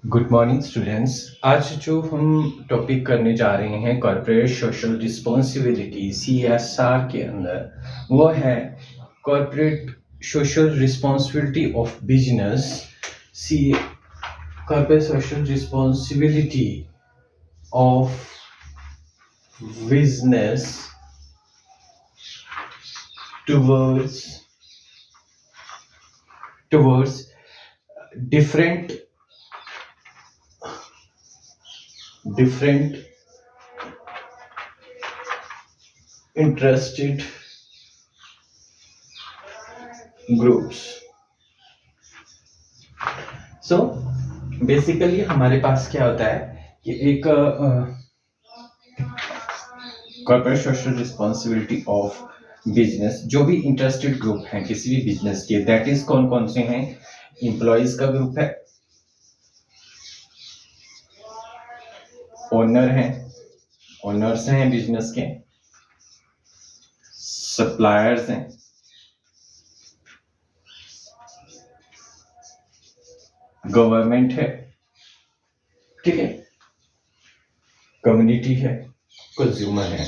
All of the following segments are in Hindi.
Good morning students. आज जो हम टॉपिक करने जा रहे हैं कॉर्पोरेट सोशल रिस्पॉन्सिबिलिटी CSR के अंदर, वो है corporate social responsibility of business. See corporate social responsibility of business towards different interested groups। So basically हमारे पास क्या होता है कि एक corporate social responsibility of business, जो भी इंटरेस्टेड ग्रुप हैं किसी भी बिजनेस के, दैट इज कौन कौन से हैं? एम्प्लॉयज का ग्रुप है, ओनर्स हैं बिजनेस के, सप्लायर्स हैं, गवर्नमेंट है, ठीक है, कम्युनिटी है, कंज्यूमर है।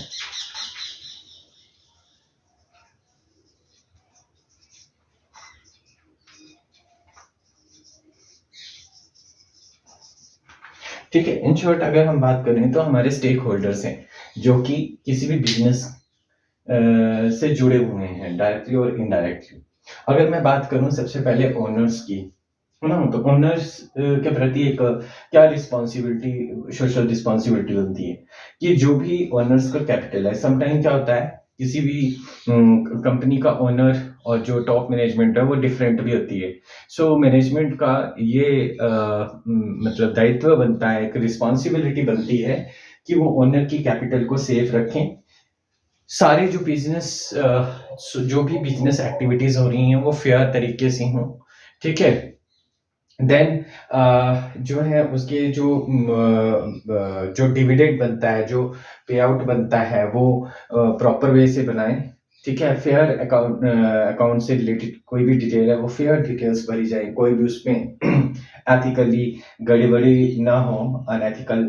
ठीक है, इन शॉर्ट अगर हम बात करें तो हमारे स्टेक होल्डर्स हैं जो कि किसी भी बिजनेस से जुड़े हुए हैं डायरेक्टली और इनडायरेक्टली। अगर मैं बात करूं सबसे पहले ओनर्स की, है ना, तो ओनर्स के प्रति एक क्या रिस्पॉन्सिबिलिटी, सोशल रिस्पॉन्सिबिलिटी बनती है कि जो भी ओनर्स का कैपिटल है, समटाइम क्या होता है किसी भी कंपनी का ओनर और जो टॉप मैनेजमेंट है वो डिफरेंट भी होती है। सो मैनेजमेंट का ये मतलब दायित्व बनता है, एक रिस्पॉन्सिबिलिटी बनती है कि वो ओनर की कैपिटल को सेफ रखें। सारे जो भी बिजनेस एक्टिविटीज हो रही हैं वो फेयर तरीके से हों, ठीक है। देन जो है उसके जो डिविडेंड बनता है, जो पे आउट बनता है, वो प्रॉपर वे से बनाए, ठीक है। फेयर अकाउंट से रिलेटेड कोई भी डिटेल है वो फेयर डिटेल्स भरी जाए, कोई भी उसमें एथिकली गड़बड़ी ना हो, अनएथिकल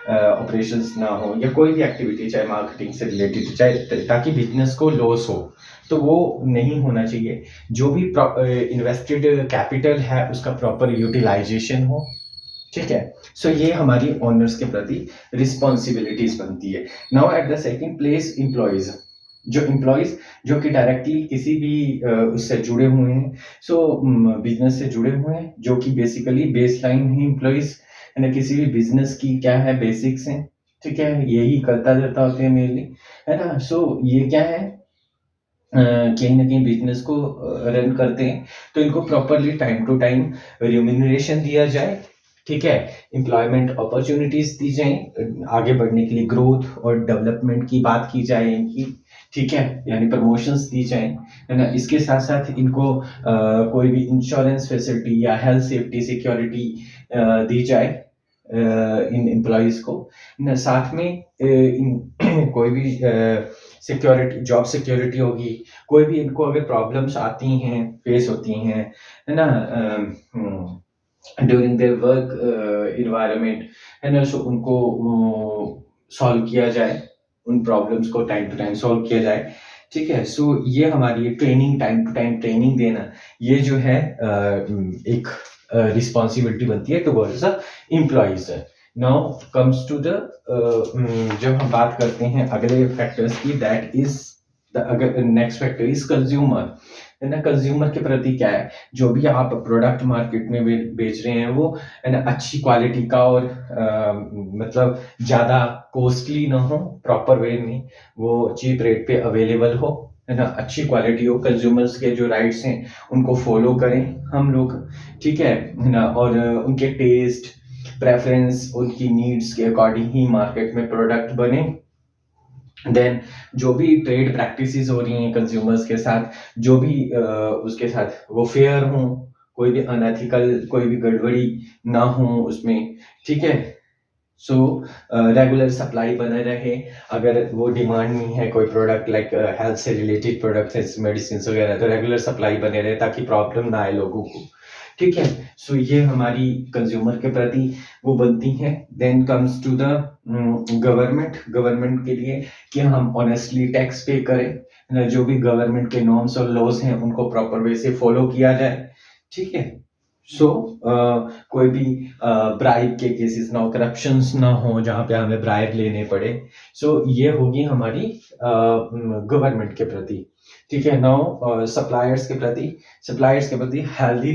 ऑपरेशंस ना हो, या कोई भी एक्टिविटी चाहे मार्केटिंग से रिलेटेड, चाहे ताकि बिजनेस को लॉस हो तो वो नहीं होना चाहिए। जो भी इन्वेस्टेड कैपिटल है उसका प्रॉपर यूटिलाइजेशन हो, ठीक है। सो ये हमारी ओनर्स के प्रति रिस्पॉन्सिबिलिटीज बनती है। Now at the second place employees जो कि डायरेक्टली किसी भी उससे जुड़े हुए हैं, सो बिजनेस से जुड़े हुए हैं, जो कि बेसिकली बेसलाइन है एम्प्लॉयज, है ना, किसी भी बिजनेस की क्या है, बेसिक्स हैं, ठीक है, यही करता जाता होते हैं मेनली, है ना। सो ये क्या है, कहीं ना कहीं बिजनेस को रन करते हैं, तो इनको properly time to time remuneration दिया जाए, ठीक है, एम्प्लॉयमेंट अपॉर्चुनिटीज दी जाए, आगे बढ़ने के लिए ग्रोथ और डेवलपमेंट की बात की जाए इनकी, ठीक है, यानी प्रमोशंस दी जाए, है ना। इसके साथ साथ इनको कोई भी इंश्योरेंस फैसिलिटी या हेल्थ सेफ्टी सिक्योरिटी दी जाए इन एम्प्लॉयज को, साथ में कोई भी सिक्योरिटी, जॉब सिक्योरिटी होगी, कोई भी इनको अगर प्रॉब्लम्स आती हैं, फेस होती हैं, है ना, ड्यूरिंग देयर वर्क इन्वायरमेंट, है ना, सो उनको सॉल्व किया जाए, उन प्रॉब्लम्स को टाइम टू टाइम सॉल्व किया जाए, ठीक है। सो ये हमारी training, time to time training देना, ये जो है एक रिस्पॉन्सिबिलिटी बनती है towards the employees. Now comes to the जब हम बात करते हैं अगले फैक्टर्स की, दैट इज अगर नेक्स्ट फैक्टर इज कंज्यूमर, है ना। कंज्यूमर के प्रति क्या है, जो भी आप प्रोडक्ट मार्केट में बेच रहे हैं वो, है ना, अच्छी क्वालिटी का और मतलब ज्यादा कॉस्टली ना हो, प्रॉपर वे में वो चीप रेट पे अवेलेबल हो, है ना, अच्छी क्वालिटी हो, कंज्यूमर्स के जो राइट्स हैं उनको फॉलो करें हम लोग, ठीक है ना, और उनके टेस्ट प्रेफरेंस, उनकी नीड्स के अकॉर्डिंग ही मार्केट में प्रोडक्ट बने। देन जो भी ट्रेड प्रैक्टिसेस हो रही हैं कंज्यूमर्स के साथ, जो भी उसके साथ वो फेयर हों, कोई भी अनएथिकल, कोई भी गड़बड़ी ना हो उसमें, ठीक है। सो रेगुलर सप्लाई बने रहे, अगर वो डिमांड में है कोई प्रोडक्ट लाइक हेल्थ से रिलेटेड प्रोडक्ट है, मेडिसिन वगैरह, तो रेगुलर सप्लाई बने रहे ताकि प्रॉब्लम ना आए लोगों को, ठीक है। सो ये हमारी कंज्यूमर के प्रति वो बनती हैं। Then comes to the government. Government के लिए कि हम ऑनेस्टली टैक्स पे करें, जो भी गवर्नमेंट के नॉर्म्स और लॉज हैं उनको प्रॉपर वे से फॉलो किया जाए। ठीक है। सो कोई भी ब्राइब के केसेस ना हो, करप्शंस ना हो जहाँ पे हमें ब्राइब लेने पड़े। सो ये होगी हमारी गवर्नमेंट के प्रति। ठीक है। नाउ सप्लायर्स के प्रति हेल्दी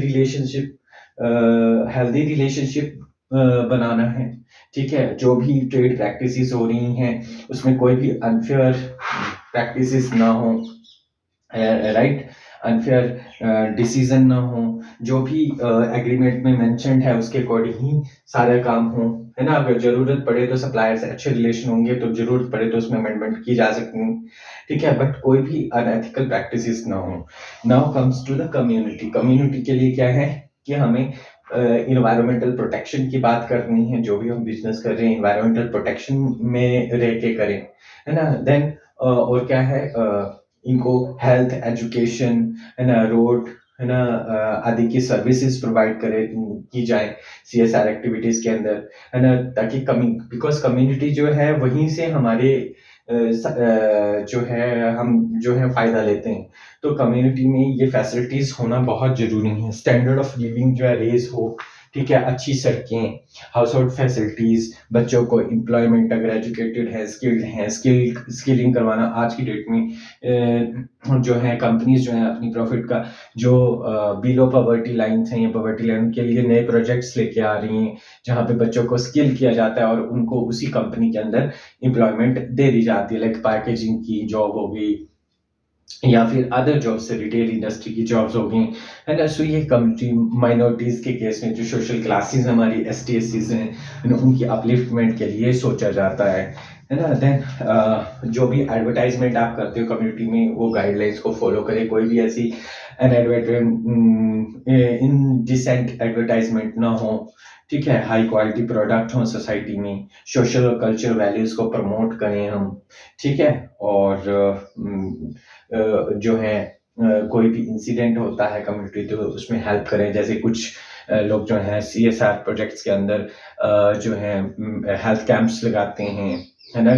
रिलेशनशिप बनाना है। ठीक है। जो भी ट्रेड प्रैक्टिसेस हो रही हैं उसमें कोई भी अनफेयर प्रैक्टिसेस ना हो, राइट, अनफेयर डिसीजन ना हो, जो भी एग्रीमेंट में मेंशन्ड है उसके अकॉर्डिंग ही सारे काम हो, है ना। अगर जरूरत पड़े तो सप्लायर से अच्छे रिलेशन होंगे, तो जरूरत पड़े तो उसमें अमेंडमेंट की जा सकती है। ठीक है। बट कोई भी अनएथिकल प्रैक्टिसेस ना हो। Now comes to the community. Community के लिए क्या है कि हमें इन्वायरमेंटल प्रोटेक्शन की बात करनी है। जो भी हम बिजनेस कर रहे हैं इन्वायरमेंटल प्रोटेक्शन में रह के करें, है ना। देन और क्या है, इनको हेल्थ, एजुकेशन, है ना, रोड, है ना, आदि की सर्विसेज प्रोवाइड की जाए सीएसआर एक्टिविटीज के अंदर, है ना। ताकि बिकॉज कम्युनिटी जो है वहीं से हमारे जो है हम जो है फायदा लेते हैं। तो कम्युनिटी में ये फैसिलिटीज होना बहुत जरूरी है। स्टैंडर्ड ऑफ लिविंग जो है रेज हो। ठीक है। अच्छी सड़कें, हाउस होल्ड फैसिलिटीज, बच्चों को एम्प्लॉयमेंट, अगर एजुकेटेड है, स्किल्ड है, स्किलिंग करवाना। आज की डेट में जो है कंपनीज जो है अपनी प्रॉफिट का जो बिलो पॉवर्टी लाइन है या पॉवर्टी लाइन के लिए नए प्रोजेक्ट्स लेके आ रही हैं, जहाँ पे बच्चों को स्किल किया जाता है और उनको उसी कंपनी के अंदर एम्प्लॉयमेंट दे दी जाती है। लाइक पैकेजिंग की जॉब हो गई या फिर अदर जॉब्स से रिटेल इंडस्ट्री की जॉब्स हो गई, है ना। सो ये कम्युनिटी माइनॉरिटीज के केस में जो सोशल क्लासेस हमारी एसटी एससीज हैं उनकी अपलिफ्टमेंट के लिए सोचा जाता है ना। देन जो भी एडवर्टाइजमेंट आप करते हो कम्युनिटी में वो गाइडलाइंस को फॉलो करें। कोई भी ऐसी इनडिसेंट एडवर्टाइजमेंट ना हो। ठीक है। हाई क्वालिटी प्रोडक्ट हो सोसाइटी में, सोशल और कल्चरल वैल्यूज को प्रमोट करें हम। ठीक है। और जो है कोई भी इंसिडेंट होता है कम्युनिटी तो उसमें हेल्प करें। जैसे कुछ लोग जो हैं सीएसआर प्रोजेक्ट्स के अंदर जो है हेल्थ कैंप्स लगाते हैं, है ना,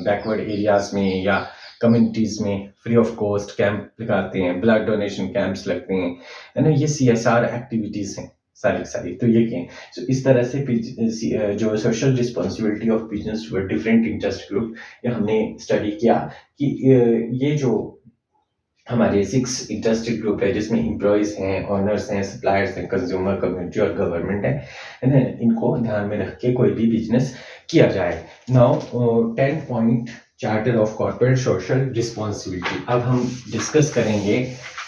बैकवर्ड एरियाज में या कम्युनिटीज में फ्री ऑफ कॉस्ट कैंप लगाते हैं, ब्लड डोनेशन कैंप्स लगते हैं, है ना। ये सीएसआर एक्टिविटीज हैं सारी सारी। तो ये क्या है, so, इस तरह से जो social responsibility of business toward different interest group, ये हमने स्टडी किया कि ये जो हमारे 6 इंटरेस्टेड ग्रुप है जिसमें एम्प्लॉयज हैं, ऑनर्स हैं, सप्लायर्स हैं, कंज्यूमर, कम्युनिटी और गवर्नमेंट है ना, इनको ध्यान में रख के कोई भी बिजनेस किया जाए। Now 10 point charter of corporate social responsibility. अब हम डिस्कस करेंगे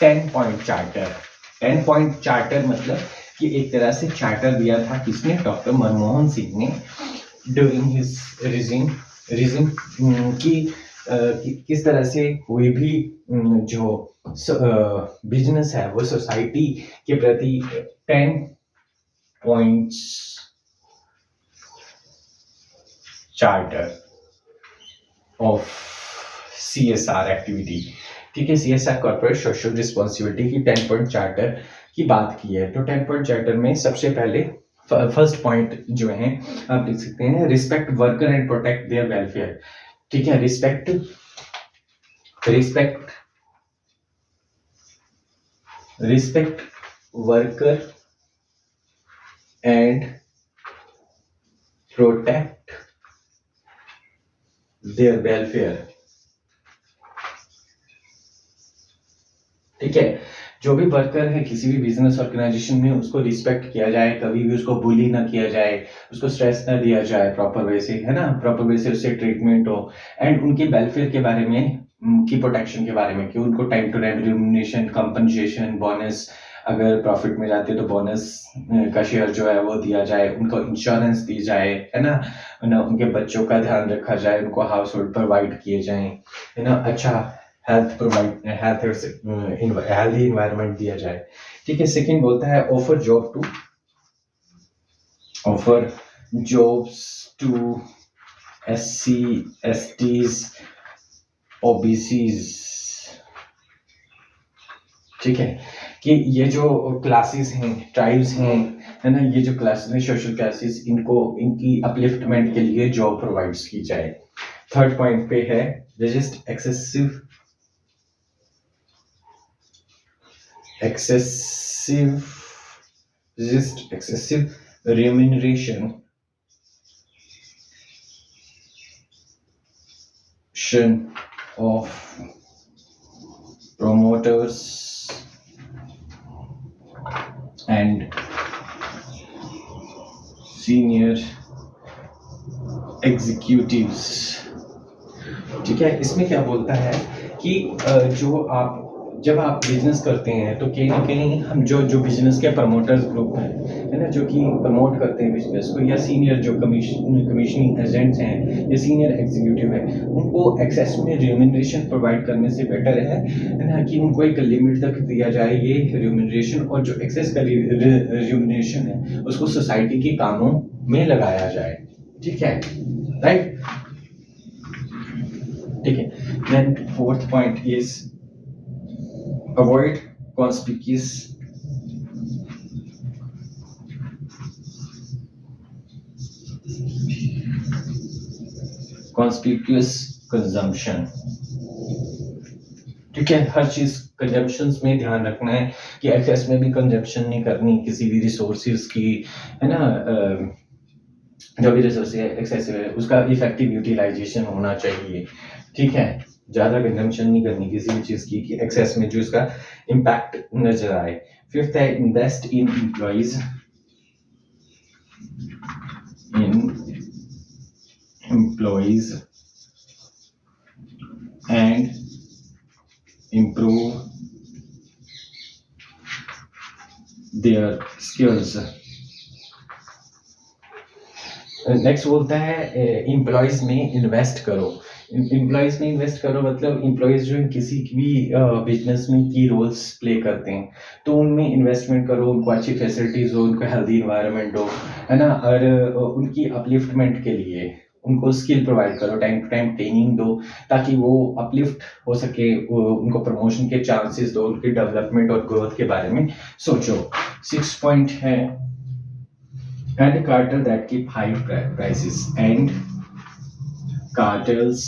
10 पॉइंट चार्टर। 10 पॉइंट चार्टर मतलब कि एक तरह से चार्टर दिया था किसने, डॉक्टर मनमोहन सिंह ने ड्यूरिंग हिज रिजिम कि किस तरह से कोई भी जो बिजनेस है वो सोसाइटी के प्रति 10 points charter of CSR activity. ठीक है। सीएसआर कॉर्पोरेट सोशल रिस्पॉन्सिबिलिटी की 10 पॉइंट चार्टर की बात की है। तो 10 पॉइंट चार्टर में सबसे पहले फर्स्ट पॉइंट जो है आप लिख सकते हैं, respect worker and protect their welfare. ठीक है। Respect worker and protect their welfare. ठीक है। जो भी वर्कर है किसी भी बिजनेस ऑर्गेनाइजेशन में उसको रिस्पेक्ट किया जाए, कभी भी उसको बुली ना किया जाए, उसको स्ट्रेस ना दिया जाए, प्रॉपर वे से, है ना, प्रॉपर वे से उससे ट्रीटमेंट हो। एंड उनके वेलफेयर के बारे में, की प्रोटेक्शन के बारे में कि उनको time to time remuneration, compensation, bonus, अगर प्रॉफिट में जाते तो बोनस का शेयर जो है वो दिया जाए, उनको इंश्योरेंस दी जाए, है ना, उनके बच्चों का ध्यान रखा जाए, उनको हाउस होल्ड प्रोवाइड किए जाए, है ना, अच्छा हेल्दी इन्वायरमेंट दिया जाए। ठीक है। सेकंड बोलता है offer jobs to SC, STs, OBCs. ठीक है। कि ये जो क्लासेस हैं, ट्राइब्स हैं, है ना, ये जो क्लासेस हैं, सोशल क्लासेस, इनको इनकी अपलिफ्टमेंट के लिए जॉब प्रोवाइड्स की जाए। थर्ड पॉइंट पे है resist excessive remuneration of promoters and senior executives। ठीक है, इसमें क्या बोलता है कि जब आप बिजनेस करते हैं तो कहीं ना कहीं हम जो बिजनेस के प्रमोटर्स ग्रुप हैं, है ना, जो कि प्रमोट करते हैं बिजनेस को, या सीनियर जो कमीशनिंग एजेंट्स हैं या सीनियर एग्जीक्यूटिव है, उनको एक्सेस में रिम्यूनरेशन प्रोवाइड करने से बेटर है ना, कि उनको एक लिमिट तक दिया जाए ये रिम्यूनरेशन, और जो एक्सेस का रिम्यूनरेशन है उसको सोसाइटी के कामों में लगाया जाए। ठीक है, राइट, ठीक है। Then fourth point is avoid conspicuous consumption। ठीक है, हर चीज कंजम्पशन में ध्यान रखना है कि एक्सेस में भी कंजम्पशन नहीं करनी किसी भी रिसोर्सेज की, है ना, जो भी रिसोर्स एक्सेसिव है उसका इफेक्टिव यूटिलाइजेशन होना चाहिए। ठीक है, ज्यादा कंजम्पशन नहीं करनी किसी भी चीज की कि एक्सेस में जो इसका इम्पैक्ट नजर आए। फिफ्थ है invest in employees and improve their skills। Next बोलता है एम्प्लॉयज में इन्वेस्ट करो। एम्प्लॉयज में इन्वेस्ट करो मतलब एम्प्लॉयज जो किसी भी बिजनेस में की रोल्स प्ले करते हैं तो उनमें इन्वेस्टमेंट करो, उनको अच्छी फैसिलिटीज हो, उनको हेल्दी इन्वायरमेंट हो, है ना, और उनकी अपलिफ्टमेंट के लिए उनको स्किल प्रोवाइड करो, टाइम टू टाइम ट्रेनिंग दो ताकि वो अपलिफ्ट हो सके, उनको प्रमोशन के चांसेस दो, उनकी डेवलपमेंट और ग्रोथ के बारे में सोचो। 6 पॉइंट है and cartel that keep high prices and cartels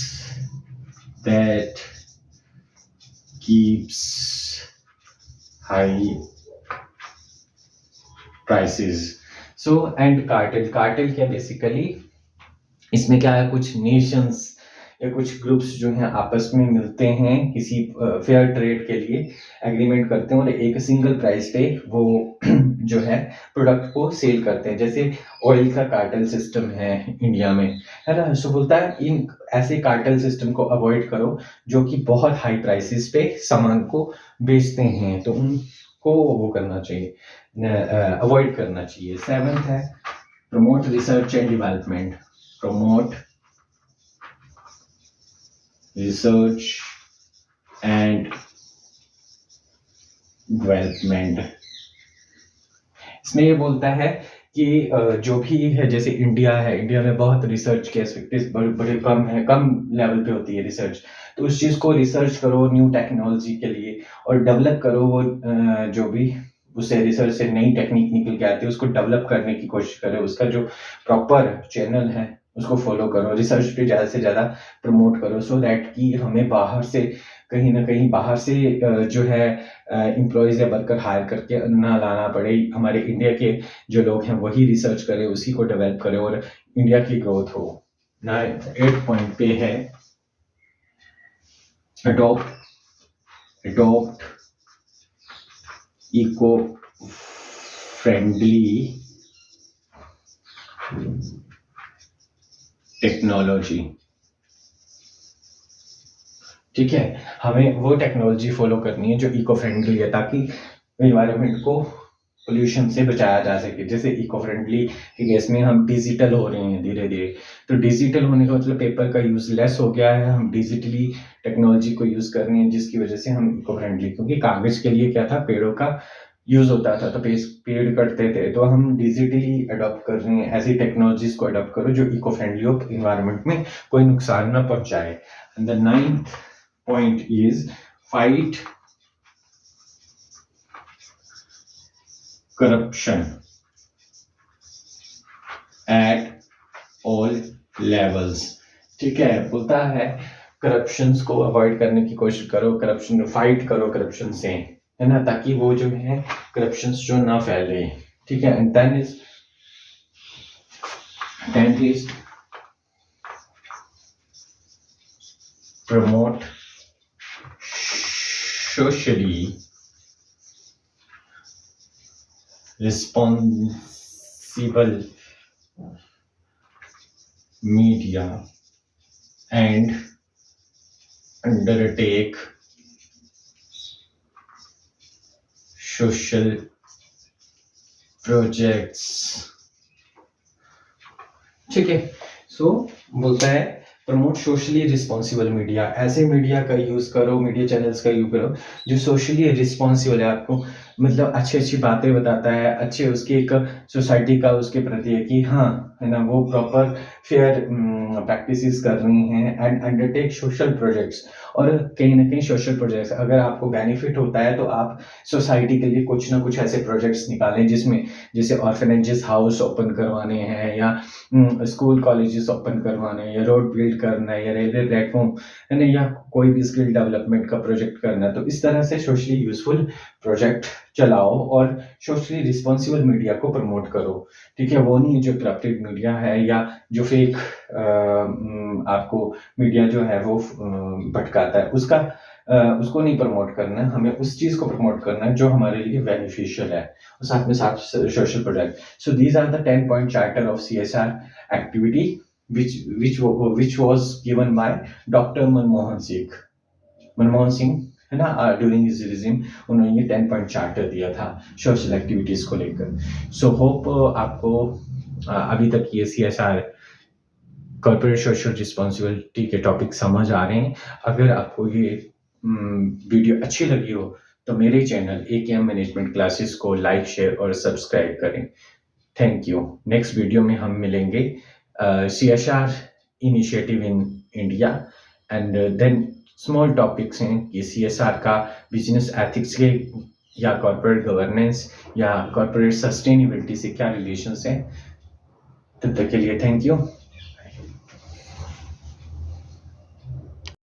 that keeps high prices। so and cartel क्या बेसिकली इसमें क्या है, कुछ नेशंस या कुछ ग्रुप्स जो हैं आपस में मिलते हैं किसी फेयर ट्रेड के लिए एग्रीमेंट करते हैं और एक सिंगल प्राइस पे वो जो है प्रोडक्ट को सेल करते हैं। जैसे ऑयल का कार्टेल सिस्टम है इंडिया में, है ना, सो बोलता है इन ऐसे कार्टेल सिस्टम को अवॉइड करो जो कि बहुत हाई प्राइसेस पे सामान को बेचते हैं, तो उनको वो करना चाहिए, अवॉइड करना चाहिए। 7th है promote research and development. promote research and development। इसमें ये बोलता है कि जो भी है, जैसे इंडिया है, इंडिया में बहुत रिसर्च के एस्पेक्ट्स बड़े कम है, कम लेवल पे होती है रिसर्च, तो उस चीज़ को रिसर्च करो न्यू टेक्नोलॉजी के लिए और डेवलप करो, वो जो भी उससे रिसर्च से नई टेक्निक निकल के आती है उसको डेवलप करने की कोशिश करो, उसका जो प्रॉपर चैनल है उसको फॉलो करो, रिसर्च पे ज़्यादा से ज़्यादा प्रमोट करो, सो दैट कि हमें बाहर से कहीं ना कहीं बाहर से जो है एम्प्लॉयज़ या वर्कर हायर करके ना लाना पड़े, हमारे इंडिया के जो लोग हैं वही रिसर्च करें, उसी को डेवलप करें और इंडिया की ग्रोथ हो। 8 पॉइंट पे है अडॉप्ट इको फ्रेंडली टेक्नोलॉजी। ठीक है, हमें वो टेक्नोलॉजी फॉलो करनी है जो इको फ्रेंडली है ताकि एनवायरनमेंट को पोल्यूशन से बचाया जा सके। जैसे इको फ्रेंडली केस में हम डिजिटल हो रहे हैं धीरे धीरे, तो डिजिटल होने का मतलब पेपर का यूज लेस हो गया है, हम डिजिटली टेक्नोलॉजी को यूज कर रहे हैं जिसकी वजह से हम इको फ्रेंडली, क्योंकि कागज के लिए क्या था, पेड़ों का यूज होता था तो पेड़ कटते थे, तो हम डिजिटली अडॉप्ट कर रहे हैं, ऐसी टेक्नोलॉजीज को अडॉप्ट करो जो इको फ्रेंडली हो, इन्वायरमेंट में कोई नुकसान ना पहुंचाए। And the 9th point is fight corruption at all levels। ठीक है, बोलता है करप्शंस को अवॉइड करने की कोशिश करो, करप्शन फाइट करो करप्शन से, है ना, ताकि वो जो है करप्शंस जो ना फैले। ठीक है, and then is promote socially responsible media and undertake social projects। ठीक है, सो बोलता है प्रमोट सोशली रिस्पॉन्सिबल मीडिया, ऐसे मीडिया का यूज़ करो, मीडिया चैनल्स का यूज़ करो जो सोशली रिस्पॉन्सिबल है, आपको मतलब अच्छी अच्छी बातें बताता है, अच्छे उसकी एक सोसाइटी का उसके प्रति है कि हाँ, है ना, वो प्रॉपर फेयर प्रैक्टिसेस कर रही हैं एंड अंडरटेक सोशल प्रोजेक्ट्स। और कहीं ना कहीं सोशल प्रोजेक्ट्स अगर आपको बेनिफिट होता है तो आप सोसाइटी के लिए कुछ ना कुछ ऐसे प्रोजेक्ट्स निकालें जिसमें जैसे ऑर्फनेजेस हाउस ओपन करवाने हैं, या स्कूल कॉलेजेस ओपन करवाने हैं, या रोड बिल्ड करना है, या रेलवे प्लेटफॉर्म, है ना, या कोई भी स्किल डेवलपमेंट का प्रोजेक्ट करना है। तो इस तरह से सोशली यूजफुल प्रोजेक्ट चलाओ और सोशली रिस्पॉन्सिबल मीडिया को प्रमोट करो। ठीक है, वो नहीं जो करप्टेड मीडिया है या जो फेक आपको मीडिया जो है वो भटकाता है, उसको नहीं प्रमोट करना है, हमें उस चीज को प्रमोट करना है जो हमारे लिए बेनिफिशियल है, और साथ में साथ social project. So these are the 10-point charter of CSR activity which was given by Dr. Manmohan Singh, है ना, ड्यूरिंग हिज रिजिम उन्होंने ये 10-point चार्टर दिया था सोशल एक्टिविटीज को लेकर। सो होप आपको अभी तक ये CSR कॉर्पोरेट सोशल रिस्पॉन्सिबिलिटी के टॉपिक समझ आ रहे हैं। अगर आपको ये वीडियो अच्छी लगी हो तो मेरे चैनल AKM मैनेजमेंट क्लासेस को लाइक, शेयर और सब्सक्राइब करें। Thank you. नेक्स्ट वीडियो में हम मिलेंगे CSR initiative in India, and then small topics हैं कि CSR का बिजनेस एथिक्स के या कॉर्पोरेट गवर्नेंस या कॉर्पोरेट सस्टेनेबिलिटी से क्या रिलेशंस हैं। तब तक के लिए थैंक यू।